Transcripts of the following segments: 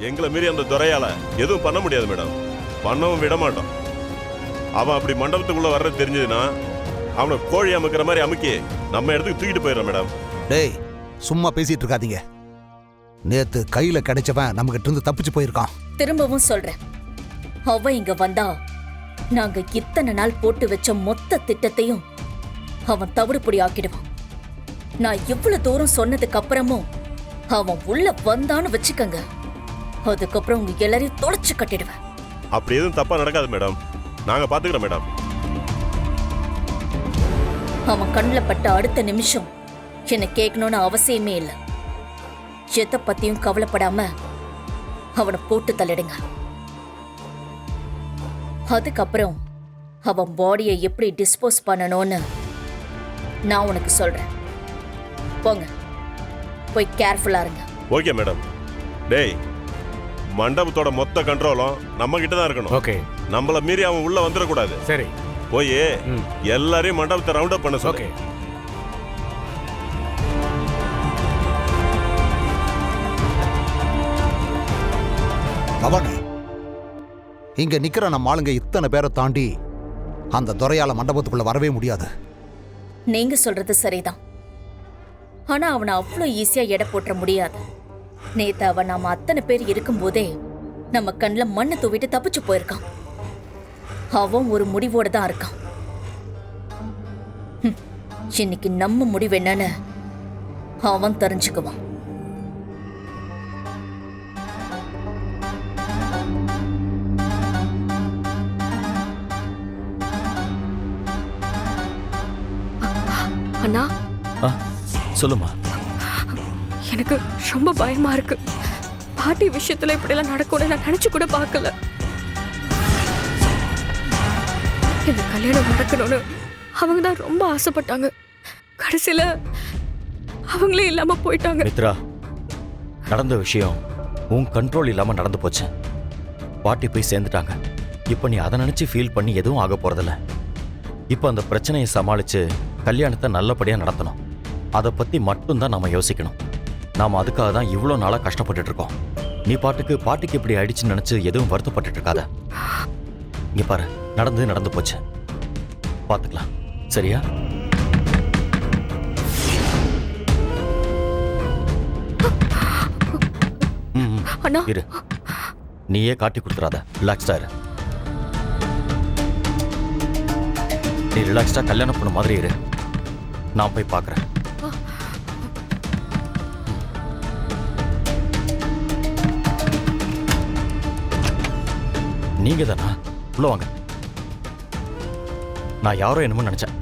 எங்களை மீறி அந்த துறையால எதுவும் பண்ண முடியாது மேடம். பண்ணவும் விட மாட்டோம். அவன் அப்படி மண்டபத்துக்குள்ள வர்றது தெரிஞ்சதுன்னா அவனை கோழி அமுக்கிற மாதிரி அமுக்கி நம்ம இடத்துக்கு தூக்கிட்டு போயிடுறான் மேடம். டேய் சும்மா பேசிட்டு இருக்காதீங்க. நேத்து கையில கிடைச்சவன் நம்ம கிட்ட இருந்து தப்பிச்சு போயிருக்கான். திரும்பவும் சொல்றேன், அவன் இங்க வந்தா நாங்க இத்தனை நாள் போட்டு வச்ச மொத்த திட்டத்தையும் அவன் தவிடுபொடி ஆக்கிடுவான். நான் இவ்வளவு தூரம் சொன்னதுக்கு அப்புறமும் அவன் உள்ள வந்தான்னு வச்சுக்கங்க, அதுக்கப்புறம் உங்க எல்லாரையும் தொலைச்சு கட்டிடுவேன். அப்படி எதுவும் தப்பா நடக்காது மேடம், நாங்க பாத்துக்கிறோம் மேடம். அவன் கண்ணில் பட்ட அடுத்த நிமிஷம் என்ன கேட்கணும்னு அவசியமே இல்லை. எதை பத்தியும் கவலைப்படாம அவனை போட்டு தள்ளிடுங்க. அதுக்கப்புறம் அவன் பாடியை எப்படி டிஸ்போஸ் பண்ணணும்னு நான் உனக்கு சொல்றேன். போங்க, போய் கேர்ஃபுல்லா இருங்க. Okay madam. டேய், மண்டபத்தோட மொத்த கண்ட்ரோலும் நம்ம கிட்ட தான் இருக்கணும். ஓகே. நம்மள மீறி அவன் உள்ள வந்துடக்கூடாது. சரி, போய் எல்லாரையும் மண்டபத்தை ரவுண்ட் அப் பண்ண சொல்லு. ஓகே. பவானி, இங்க நிக்கிற நம்ம ஆளுங்க இத்தனை பேரை தாண்டி அந்த துறையால மண்டபத்துக்குள்ள வரவே முடியாது. நீங்க சொல்றது சரிதான், ஆனா அவனை அவ்வளோ ஈஸியா எடை போட்டுற முடியாது. நேத்து அவன் நாம அத்தனை பேர் இருக்கும்போதே நம்ம கண்ணில் மண்ணை தூவிட்டு தப்பிச்சு போயிருக்கான். அவன் ஒரு முடிவோட தான் இருக்கான். இன்னைக்கு நம்ம முடிவு என்னன்னு அவன் தெரிஞ்சுக்குவான். அண்ணா, சொல்லுமா. எனக்கு ரொம்ப பயமா இருக்கு. பாட்டி விஷயத்துல இப்படி எல்லாம் நடக்கும்னு நான் நினைச்சு கூட பார்க்கல. இந்த கல்யாணம் நடக்கணும்னு அவங்க தான் ரொம்ப ஆசைப்பட்டாங்க. கடைசியில அவங்களே இல்லாம போயிட்டாங்க. மித்ரா, நடந்த விஷயம் உன் கண்ட்ரோல் இல்லாம நடந்து போச்சு. பாட்டி போய் சேர்ந்துட்டாங்க. இப்போ நீ அதை நினைச்சு ஃபீல் பண்ணி எதுவும் ஆக போறதில்ல. இப்போ அந்த பிரச்சனையை சமாளிச்சு கல்யாணத்தை நல்லபடியா நடத்தணும். அதை பத்தி மட்டும்தான் நாம யோசிக்கணும். நாம அதுக்காக தான் இவ்வளோ நாளா கஷ்டப்பட்டுட்டு இருக்கோம். நீ பாட்டிக்கு இப்படி ஆயிடுச்சுன்னு நினைச்சு எதுவும் வருத்தப்பட்டு இருக்காத. இங்க பாரு, நடந்து போச்சு, பாத்துக்கலாம். சரியா? அண்ணா, இரு, நீயே காட்டி கொடுத்துறாத. ரிலாக்ஸ்டா இரு. நீ ரிலாக்ஸ்டா கல்யாணம் பண்ண மாதிரி இரு. நான் போய் பார்க்கறேன். நீங்க தானா? உள்ள வாங்க. நான் யாரோ என்னமோ நினைச்சேன்.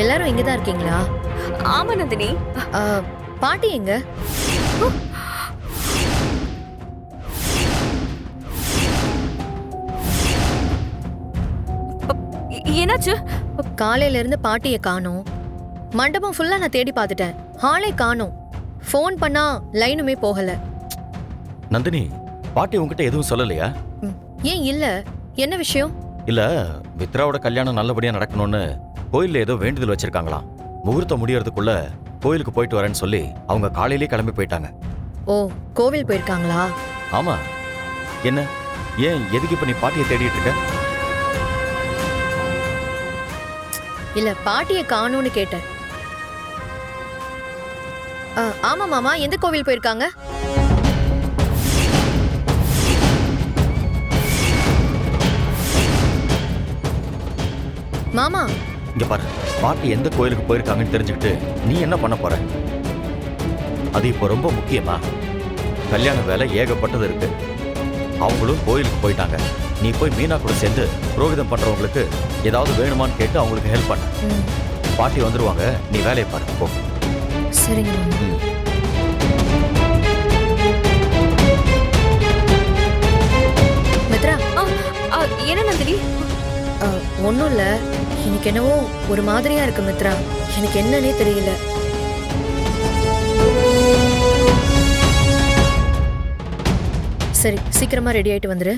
எல்லாரும் இங்கதான் இருக்கீங்களா? ஆமா நந்தினி. பாட்டி எங்க? என்னாச்சு? காலையில இருந்து பாட்டியை காணோம். மண்டபம் ஃபுல்லா நான் தேடி பார்த்துட்டேன், ஹாலே காணோம். ஃபோன் பண்ணா லைனுமே போகல. நந்தினி, பாட்டி உங்ககிட்ட எதுவும் சொல்லலையா? ஏன் இல்ல, என்ன விஷயம்? இல்ல, மித்ராவோட கல்யாணம் நல்லபடியா நடக்கணும்னு கோயில்ல ஏதோ வேண்டுதல் வச்சிருக்காங்களாம். முகூர்த்தம் முடியறதுக்குள்ள கோயிலுக்கு போயிட்டு வரேன்னு சொல்லி அவங்க காலையிலேயே கிளம்பி போயிட்டாங்க. ஓ, கோவில் போயிருக்காங்களா? ஆமா. என்ன, ஏன் எதுக்கு இப்ப நீ பாட்டியை தேடிட்டு இருக்க? இல்ல, பாட்டியை காணோம்னு கேட்டேன். ஆமா மாமா, எந்த கோவில் போயிருக்காங்க? மாமா, இங்க பாரு, பாட்டி எந்த கோயிலுக்கு போயிருக்காங்கன்னு தெரிஞ்சுக்கிட்டு நீ என்ன பண்ண போற? அது இப்போ ரொம்ப முக்கியமா? கல்யாண வேலை ஏகப்பட்டது இருக்கு. அவங்களும் கோயிலுக்கு போயிட்டாங்க. நீ போய் மீனா கூட சேர்ந்து புரோகிதம் பண்றவங்களுக்கு ஏதாவது வேணுமான்னு கேட்டு அவங்களுக்கு ஹெல்ப் பண்ண. பாட்டி வந்துருவாங்க, நீ வேலையை பாரு. போ. சரிங்க. மித்ரா, என்ன நந்தினி? ஒன்றும் இல்லை, எனக்கு என்னவோ ஒரு மாதிரியா இருக்கு மித்ரா. எனக்கு என்னன்னே தெரியல. சரி, சீக்கிரமா ரெடி ஆயிட்டு வந்துரு.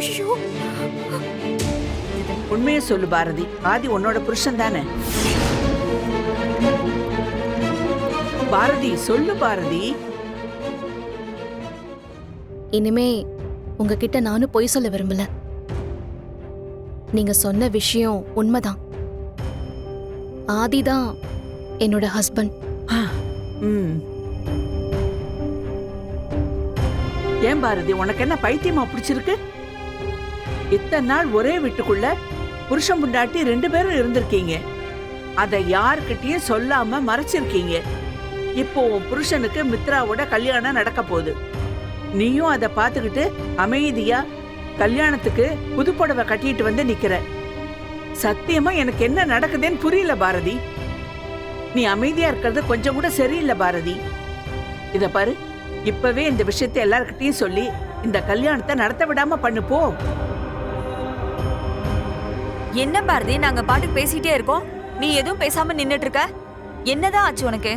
ஐயோ, உண்மையை சொல்லு பாரதி, ஆதி உன்னோட புருஷன் தானே? பாரதி சொல்லு பாரதி. இனிமே உங்ககிட்ட நானும் பொய் சொல்ல விரும்பல. நீங்க சொன்ன விஷயம் உண்மைதான். ஆதிதான் என்னோட ஹஸ்பண்ட். ம். ஏன் பாரதி, உனக்கு என்ன பைத்தியமா பிடிச்சிருக்கு? இத்தனை நாள் ஒரே வீட்டுக்குள்ள புருஷன் பொண்டாட்டி 2 பேரும் இருந்திருக்கீங்க. அதை யாருக்கிட்டயும் சொல்லாம மறைச்சிருக்கீங்க. இப்போ உன் புருஷனுக்கு மித்ராவோட கல்யாணம் நடக்க போகுது. நீயும் அதை பார்த்துக்கிட்டு அமைதியா கல்யாணத்துக்கு புதுப்புடவை கட்டிட்டு வந்து நிக்கிற. சத்தியமா எனக்கு என்ன நடக்குதுன்னு புரியல பாரதி. நீ அமைதியா இருக்கிறது கொஞ்சம் கூட சரியில்லை பாரதி. இத பாரு, இப்பவே இந்த விஷயத்தை எல்லார்கிட்டயும் சொல்லி இந்த கல்யாணத்தை நடத்த விடாம பண்ணு போ. என்ன பாரதி, நாங்க பாட்டுக்கு பேசிட்டே இருக்கோம், நீ எதுவும் பேசாம நின்னுட்டு இருக்க. என்னதான் ஆச்சு உனக்கு?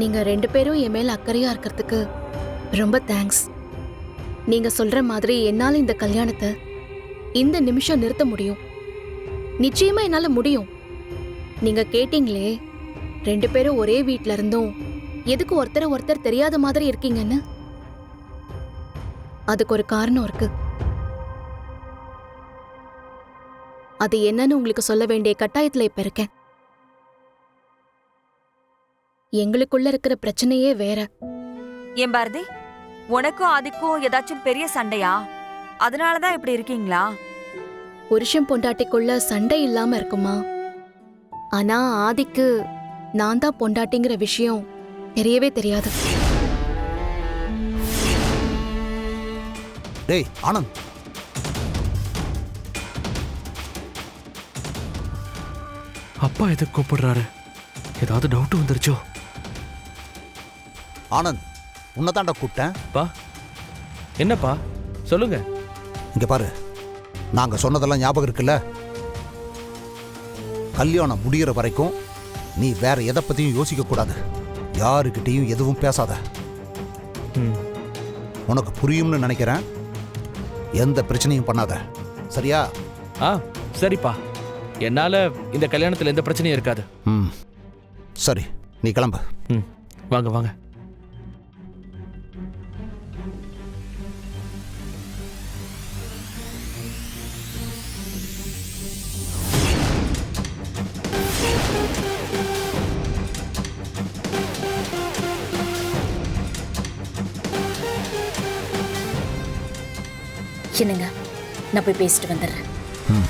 நீங்க 2 பேரும் என் மேல அக்கறையா இருக்கிறதுக்கு ரொம்ப தேங்க்ஸ். நீங்க சொல்ற மாதிரி என்னால இந்த கல்யாணத்தை இந்த நிமிஷம் நிறுத்த முடியும். நிச்சயமா என்னால முடியும். நீங்க கேட்டீங்களே 2 பேரும் ஒரே வீட்ல இருந்தும் எதுக்கு ஒருத்தர் தெரியாத மாதிரி இருக்கீங்கன்னு. அதுக்கு ஒரு காரணம் இருக்கு. அது என்னன்னு உங்களுக்கு சொல்ல வேண்டிய கட்டாயத்துல இப்ப இருக்கேன். எங்களுக்குள்ள இருக்கிற பிரச்சனையே வேற. ஏன் பாரதி, உனக்கும் ஆதிக்கும் ஏதாச்சும் பெரிய சண்டையா? அதனாலதான் இப்படி இருக்கீங்களா? புருஷன் பொண்டாட்டிக்குள்ள சண்டை இல்லாம இருக்குமா? ஆனா ஆதிக்கு நான் தான் பொண்டாட்டிங்கிற விஷயம் தெரியவே தெரியாது. டேய் ஆனந்த், அப்பா எதுக்கு கூப்பிடுறாரு? ஏதாவது டவுட் வந்துருச்சோ? ஆனந்த், உன்னை தாண்டா கூப்பிட்டேன். பா, என்னப்பா சொல்லுங்க. இங்க பாரு, நாங்க சொன்னதெல்லாம் ஞாபகம் இருக்குல்ல? கல்யாணம் முடிகிற வரைக்கும் நீ வேற எதை பத்தியும் யோசிக்க கூடாது. யாருக்கிட்டையும் எதுவும் பேசாத. ம், உனக்கு புரியும்னு நினைக்கிறேன். எந்த பிரச்சனையும் பண்ணாத, சரியா? ஆ சரிப்பா, என்னால இந்த கல்யாணத்துல எந்த பிரச்சனையும் இருக்காது. ம், சரி, நீ கிளம்பு. ம், வாங்க வாங்க. என்னங்க, நான் போய் பேசிட்டு வந்துடுறேன். ம்